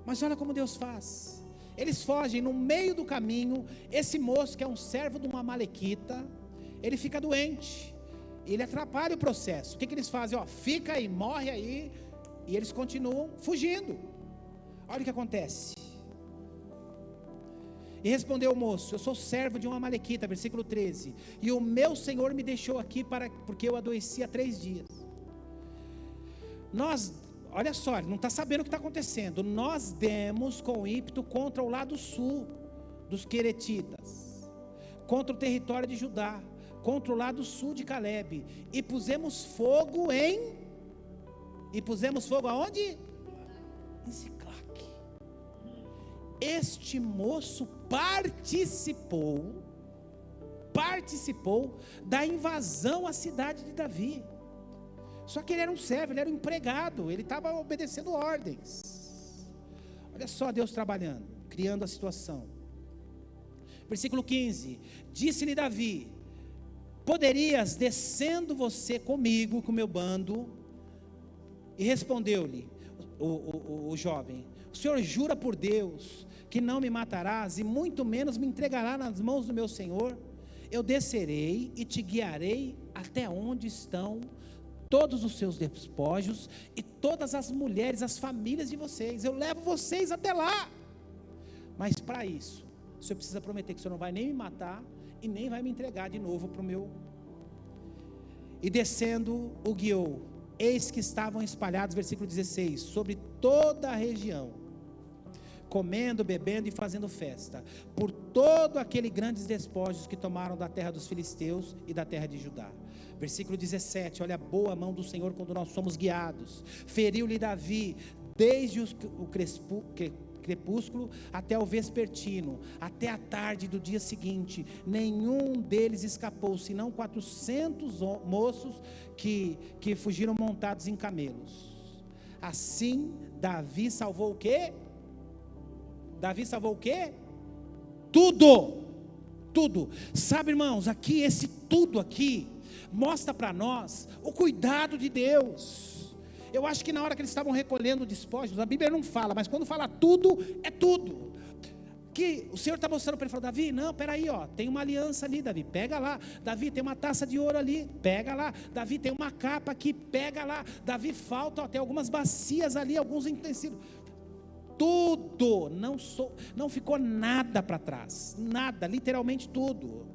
Mas olha como Deus faz, eles fogem no meio do caminho, esse moço que é um servo de uma amalequita, ele fica doente, ele atrapalha o processo. O que eles fazem? Fica aí, morre aí, e eles continuam fugindo. Olha o que acontece. E respondeu o moço, eu sou servo de uma amalequita, versículo 13, e o meu senhor me deixou aqui porque eu adoeci há 3 dias. Olha só, ele não está sabendo o que está acontecendo. Nós demos com ímpeto contra o lado sul dos queretitas, contra o território de Judá, contra o lado sul de Calebe, e pusemos fogo aonde? Em Ziclague. Este moço participou da invasão à cidade de Davi. Só que ele era um servo, ele era um empregado, ele estava obedecendo ordens. Olha só Deus trabalhando, criando a situação. Versículo 15, disse-lhe Davi, poderias descendo você comigo, com o meu bando? E respondeu-lhe o jovem, o senhor jura por Deus que não me matarás e muito menos me entregará nas mãos do meu senhor? Eu descerei e te guiarei até onde estão todos os seus despojos e todas as mulheres, as famílias de vocês, eu levo vocês até lá. Mas para isso, o senhor precisa prometer que o senhor não vai nem me matar e nem vai me entregar de novo para o meu. E descendo o guiou, eis que estavam espalhados, versículo 16, sobre toda a região, comendo, bebendo e fazendo festa, por todo aquele grandes despojos que tomaram da terra dos filisteus e da terra de Judá. Versículo 17, olha a boa mão do Senhor quando nós somos guiados. Feriu-lhe Davi desde o crepúsculo até o vespertino, até a tarde do dia seguinte. Nenhum deles escapou, senão 400 moços que fugiram montados em camelos. Assim Davi salvou o quê? Davi salvou o quê? Tudo. Tudo. Sabe, irmãos, aqui, esse tudo aqui, mostra para nós o cuidado de Deus. Eu acho que na hora que eles estavam recolhendo despojos, a Bíblia não fala, mas quando fala tudo, é tudo. Que o Senhor está mostrando para ele, falou: Davi, não, peraí, ó, tem uma aliança ali, Davi, pega lá. Davi, tem uma taça de ouro ali, pega lá. Davi, tem uma capa aqui, pega lá. Davi, falta, ó, tem algumas bacias ali, alguns utensílios. Tudo, não ficou nada para trás, nada, literalmente tudo.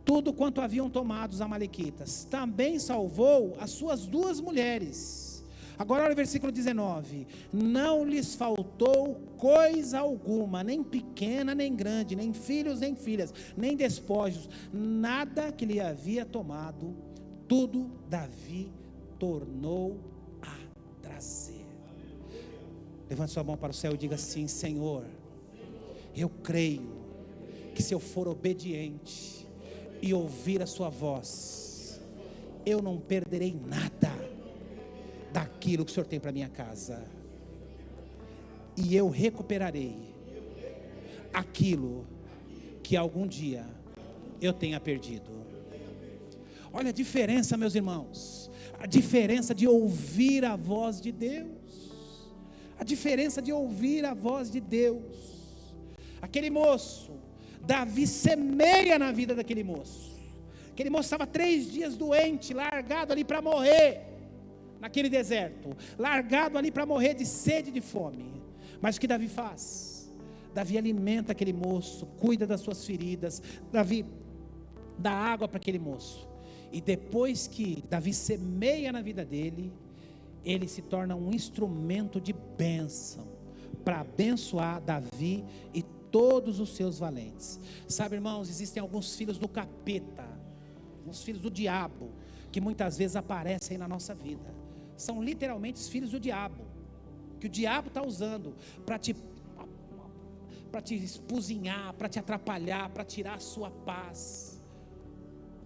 Tudo quanto haviam tomado os amalequitas. Também salvou as suas 2 mulheres. Agora olha o versículo 19: não lhes faltou coisa alguma, nem pequena nem grande, nem filhos nem filhas, nem despojos, nada que lhe havia tomado, tudo Davi tornou a trazer. Levante sua mão para o céu e diga assim: Senhor, eu creio que se eu for obediente e ouvir a sua voz, eu não perderei nada daquilo que o Senhor tem para minha casa, e eu recuperarei aquilo que algum dia eu tenha perdido. Olha a diferença, meus irmãos, a diferença de ouvir a voz de Deus, a diferença de ouvir a voz de Deus. Aquele moço, Davi semeia na vida daquele moço. Aquele moço estava 3 dias doente, largado ali para morrer, naquele deserto, largado ali para morrer de sede e de fome. Mas o que Davi faz? Davi alimenta aquele moço, cuida das suas feridas. Davi dá água para aquele moço. E depois que Davi semeia na vida dele, ele se torna um instrumento de bênção, para abençoar Davi e todos os seus valentes. Sabe, irmãos, existem alguns filhos do capeta, alguns filhos do diabo, que muitas vezes aparecem na nossa vida. São literalmente os filhos do diabo, que o diabo está usando para te espuzinhar, para te atrapalhar, para tirar a sua paz.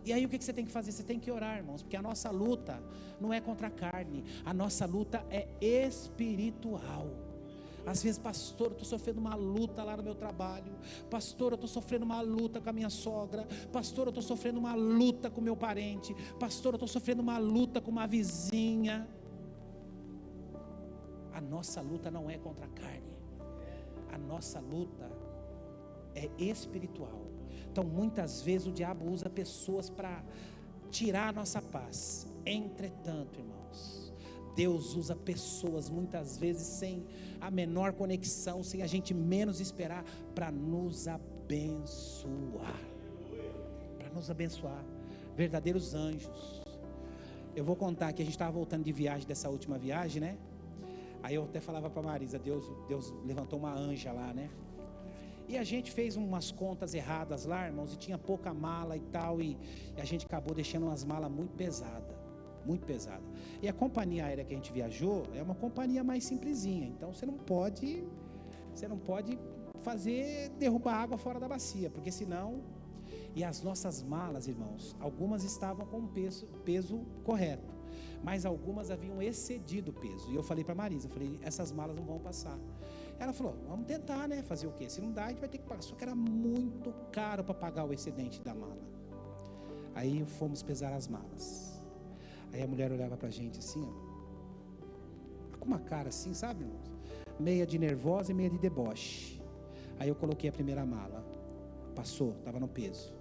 E aí o que você tem que fazer? Você tem que orar, irmãos, porque a nossa luta não é contra a carne, a nossa luta é espiritual. Às vezes, pastor, eu estou sofrendo uma luta lá no meu trabalho. Pastor, eu estou sofrendo uma luta com a minha sogra. Pastor, eu estou sofrendo uma luta com o meu parente. Pastor, eu estou sofrendo uma luta com uma vizinha. A nossa luta não é contra a carne, a nossa luta é espiritual. Então muitas vezes o diabo usa pessoas para tirar a nossa paz. Entretanto, irmãos, Deus usa pessoas muitas vezes sem a menor conexão, sem a gente menos esperar, para nos abençoar, verdadeiros anjos. Eu vou contar que a gente estava voltando de viagem, dessa última viagem, né? Aí eu até falava para Marisa, Deus levantou uma anja lá, né? E a gente fez umas contas erradas lá, irmãos, e tinha pouca mala e tal, e a gente acabou deixando umas malas muito pesadas. E a companhia aérea que a gente viajou é uma companhia mais simplesinha, então você não pode derrubar água fora da bacia, porque senão... E as nossas malas, irmãos, algumas estavam com o peso correto, mas algumas haviam excedido o peso. E eu falei para Marisa, essas malas não vão passar. Ela falou, vamos tentar, né? Fazer o quê? Se não dá, a gente vai ter que pagar. Só que era muito caro para pagar o excedente da mala. Aí fomos pesar as malas. Aí a mulher olhava para a gente assim, ó, com uma cara assim, sabe, irmãos? Meia de nervosa e meia de deboche. Aí eu coloquei a primeira mala, passou, estava no peso.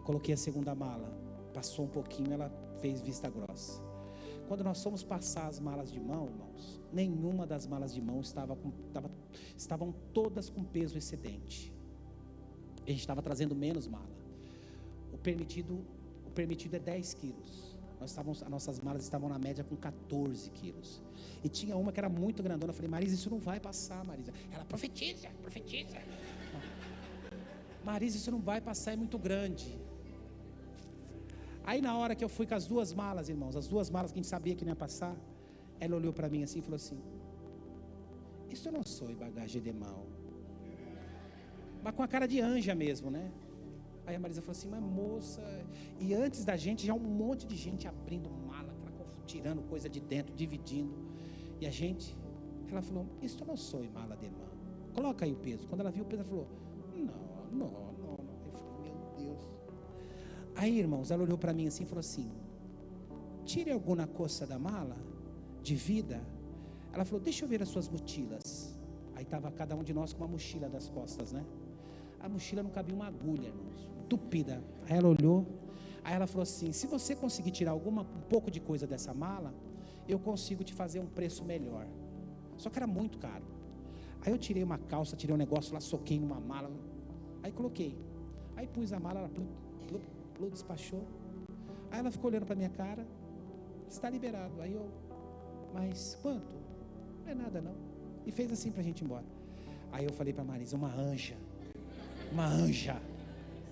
Coloquei a segunda mala, passou um pouquinho, ela fez vista grossa. Quando nós fomos passar as malas de mão, irmãos, nenhuma das malas de mão estavam todas com peso excedente. A gente estava trazendo menos mala. O permitido é 10 quilos. As nossas malas estavam na média com 14 quilos. E tinha uma que era muito grandona. Eu falei, Marisa, isso não vai passar, Marisa. Ela, profetiza. Marisa, isso não vai passar, é muito grande. Aí na hora que eu fui com as 2 malas, irmãos, as 2 malas que a gente sabia que não ia passar, ela olhou para mim assim e falou assim, isso não sou bagagem de mão. Mas com a cara de anja mesmo, né? Aí a Marisa falou assim, mas moça, e antes da gente já um monte de gente abrindo mala, tirando coisa de dentro, dividindo, e ela falou, isso não sou mala de mão, coloca aí o peso. Quando ela viu o peso, ela falou, não. Eu falei, meu Aí, irmãos, ela olhou para mim assim e falou assim: tire alguma coisa da mala de vida. Ela falou: deixa eu ver as suas mochilas. Aí estava cada um de nós com uma mochila das costas, né? A mochila não cabia uma agulha, irmãos, entupida. Aí ela olhou, aí ela falou assim: se você conseguir tirar um pouco de coisa dessa mala, eu consigo te fazer um preço melhor. Só que era muito caro. Aí eu tirei uma calça, tirei um negócio lá, soquei numa mala, aí coloquei. Aí pus a mala, ela despachou. Aí ela ficou olhando para minha cara: está liberado. Aí eu: mas quanto? Não é nada não. E fez assim para a gente ir embora. Aí eu falei para a Marisa: uma anja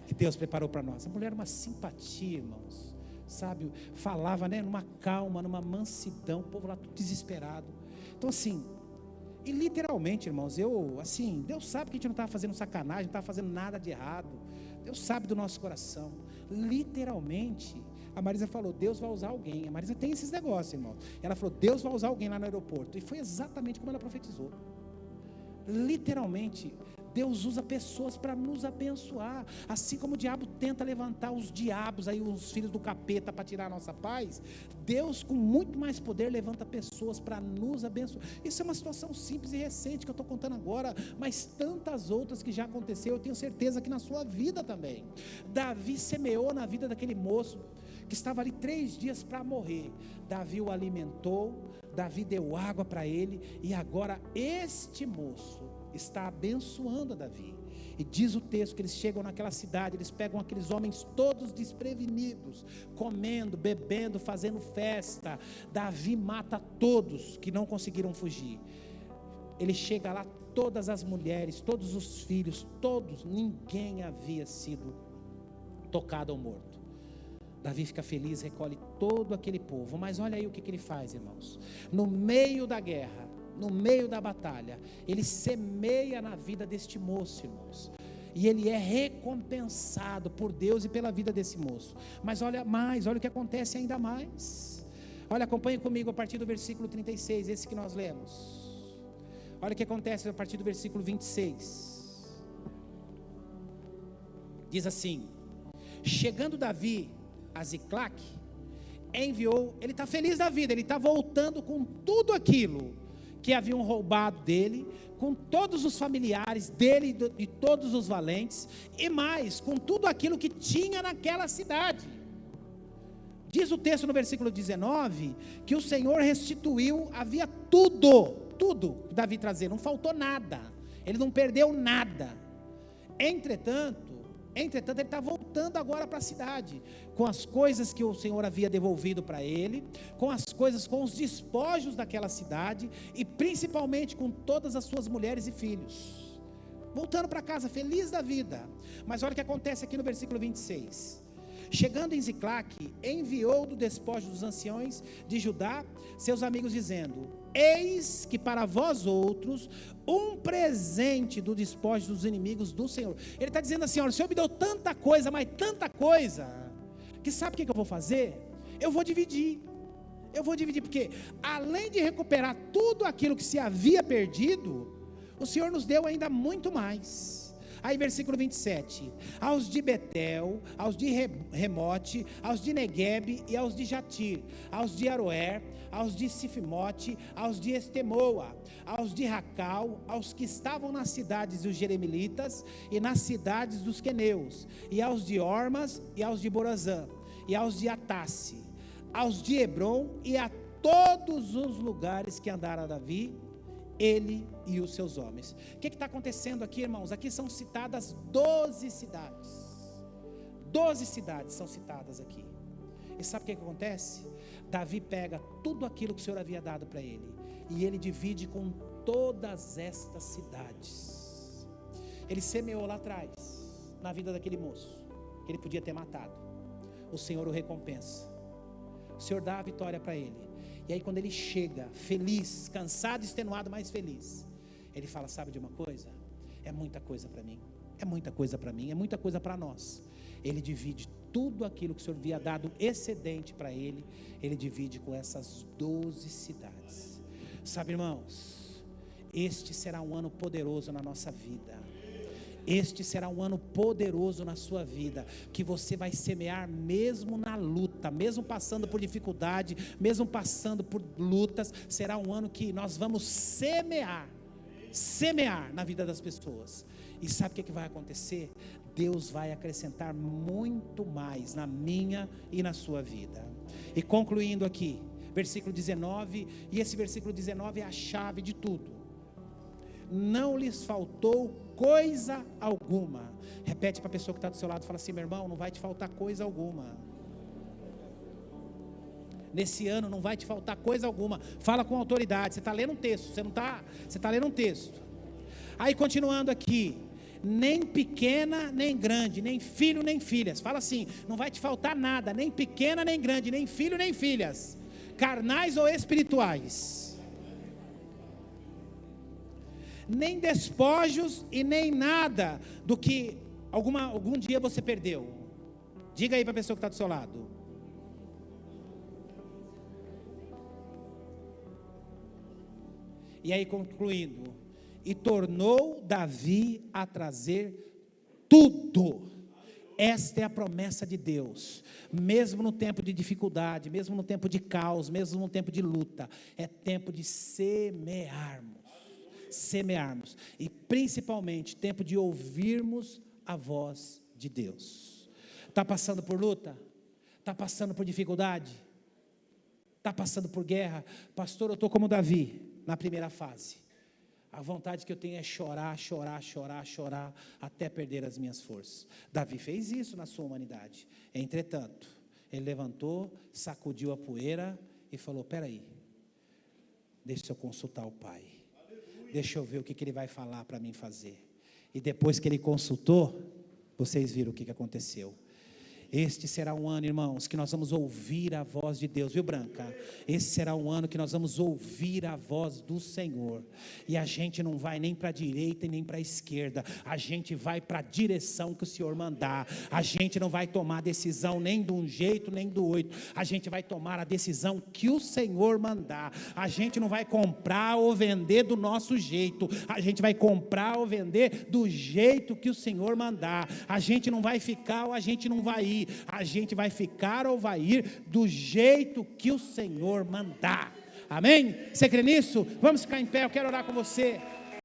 que Deus preparou para nós. A mulher era uma simpatia, irmãos, sabe, falava, né, numa calma, numa mansidão, o povo lá tudo desesperado. Então assim, e literalmente, irmãos, Deus sabe que a gente não estava fazendo sacanagem, não estava fazendo nada de errado. Deus sabe do nosso coração. Literalmente, a Marisa falou: Deus vai usar alguém. A Marisa tem esses negócios, irmão. Ela falou: Deus vai usar alguém lá no aeroporto. E foi exatamente como ela profetizou. Literalmente, Deus usa pessoas para nos abençoar. Assim como o diabo tenta levantar os diabos, aí os filhos do capeta, para tirar a nossa paz, Deus com muito mais poder levanta pessoas para nos abençoar. Isso é uma situação simples e recente que eu estou contando agora, mas tantas outras que já aconteceu, eu tenho certeza que na sua vida também. Davi semeou na vida daquele moço que estava ali 3 dias para morrer. Davi o alimentou, Davi deu água para ele, e agora este moço está abençoando a Davi. E diz o texto que eles chegam naquela cidade, eles pegam aqueles homens todos desprevenidos, comendo, bebendo, fazendo festa. Davi mata todos que não conseguiram fugir. Ele chega lá, todas as mulheres, todos os filhos, todos, ninguém havia sido tocado ou morto. Davi fica feliz, recolhe todo aquele povo. Mas olha aí o que ele faz, irmãos. No meio da guerra, no meio da batalha, ele semeia na vida deste moço, irmãos, e ele é recompensado por Deus e pela vida desse moço. Mas olha o que acontece ainda mais. Olha, acompanhe comigo a partir do versículo 36, esse que nós lemos. Olha o que acontece a partir do versículo 26. Diz assim: chegando Davi a Ziclac, enviou, ele está feliz da vida, ele está voltando com tudo aquilo que haviam roubado dele, com todos os familiares dele e todos os valentes, e mais, com tudo aquilo que tinha naquela cidade. Diz o texto no versículo 19, que o Senhor restituiu, havia tudo Davi trazia, não faltou nada, ele não perdeu nada. Entretanto, ele está voltando agora para a cidade, com as coisas que o Senhor havia devolvido para ele, com os despojos daquela cidade, e principalmente com todas as suas mulheres e filhos, voltando para casa, feliz da vida. Mas olha o que acontece aqui no versículo 26. Chegando em Ziclac, enviou do despojo dos anciões de Judá seus amigos, dizendo: eis que para vós outros um presente do despojo dos inimigos do Senhor. Ele está dizendo assim: olha, o Senhor me deu tanta coisa, mas tanta coisa, que sabe o que eu vou fazer? Eu vou dividir, porque além de recuperar tudo aquilo que se havia perdido, o Senhor nos deu ainda muito mais. Aí versículo 27, aos de Betel, aos de Remote, aos de Neguebe e aos de Jatir, aos de Aroer, aos de Sifimote, aos de Estemoa, aos de Racal, aos que estavam nas cidades dos Jeremelitas e nas cidades dos Queneus, e aos de Ormas e aos de Borazã, e aos de Atasse, aos de Hebron e a todos os lugares que andara Davi, ele e os seus homens. O que está acontecendo aqui, irmãos? Aqui são citadas 12 cidades. 12 cidades são citadas aqui. E sabe o que acontece? Davi pega tudo aquilo que o Senhor havia dado para ele, e ele divide com todas estas cidades. Ele semeou lá atrás, na vida daquele moço, que ele podia ter matado. O Senhor o recompensa. O Senhor dá a vitória para ele. E aí quando ele chega, feliz, cansado, extenuado, mas feliz, ele fala: sabe de uma coisa? É muita coisa para mim, é muita coisa para mim, é muita coisa para nós. Ele divide tudo aquilo que o Senhor havia dado excedente para ele, ele divide com essas 12 cidades. Sabe, irmãos, este será um ano poderoso na nossa vida. Este será um ano poderoso na sua vida, que você vai semear mesmo na luta, mesmo passando por dificuldade, mesmo passando por lutas. Será um ano que nós vamos semear na vida das pessoas. E sabe o que vai acontecer? Deus vai acrescentar muito mais na minha e na sua vida. E concluindo aqui, versículo 19, e esse versículo 19 é a chave de tudo. Não lhes faltou coisa alguma. Repete para a pessoa que está do seu lado, fala assim: meu irmão, não vai te faltar coisa alguma. Nesse ano não vai te faltar coisa alguma. Fala com autoridade. Você está lendo um texto, você está lendo um texto. Aí continuando aqui, nem pequena nem grande, nem filho nem filhas. Fala assim: não vai te faltar nada, nem pequena nem grande, nem filho nem filhas, carnais ou espirituais, nem despojos e nem nada do que algum dia você perdeu. Diga aí para a pessoa que está do seu lado. E aí concluindo, e tornou Davi a trazer tudo. Esta é a promessa de Deus, mesmo no tempo de dificuldade, mesmo no tempo de caos, mesmo no tempo de luta, é tempo de semearmos, e principalmente tempo de ouvirmos a voz de Deus. Está passando por luta? Está passando por dificuldade? Está passando por guerra? Pastor, eu estou como Davi, na primeira fase. A vontade que eu tenho é chorar, até perder as minhas forças. Davi fez isso na sua humanidade. Entretanto, ele levantou, sacudiu a poeira e falou: peraí, deixa eu consultar o Pai, deixa eu ver o que ele vai falar para mim fazer. E depois que ele consultou, vocês viram o que aconteceu. Este será um ano, irmãos, que nós vamos ouvir a voz de Deus, viu, Branca? Esse será um ano que nós vamos ouvir a voz do Senhor, e a gente não vai nem para a direita e nem para a esquerda, a gente vai para a direção que o Senhor mandar. A gente não vai tomar decisão nem de um jeito nem do outro, a gente vai tomar a decisão que o Senhor mandar. A gente não vai comprar ou vender do nosso jeito, a gente vai comprar ou vender do jeito que o Senhor mandar. A gente não vai ficar ou a gente não vai ir, a gente vai ficar ou vai ir do jeito que o Senhor mandar. Amém? Você crê nisso? Vamos ficar em pé, eu quero orar com você.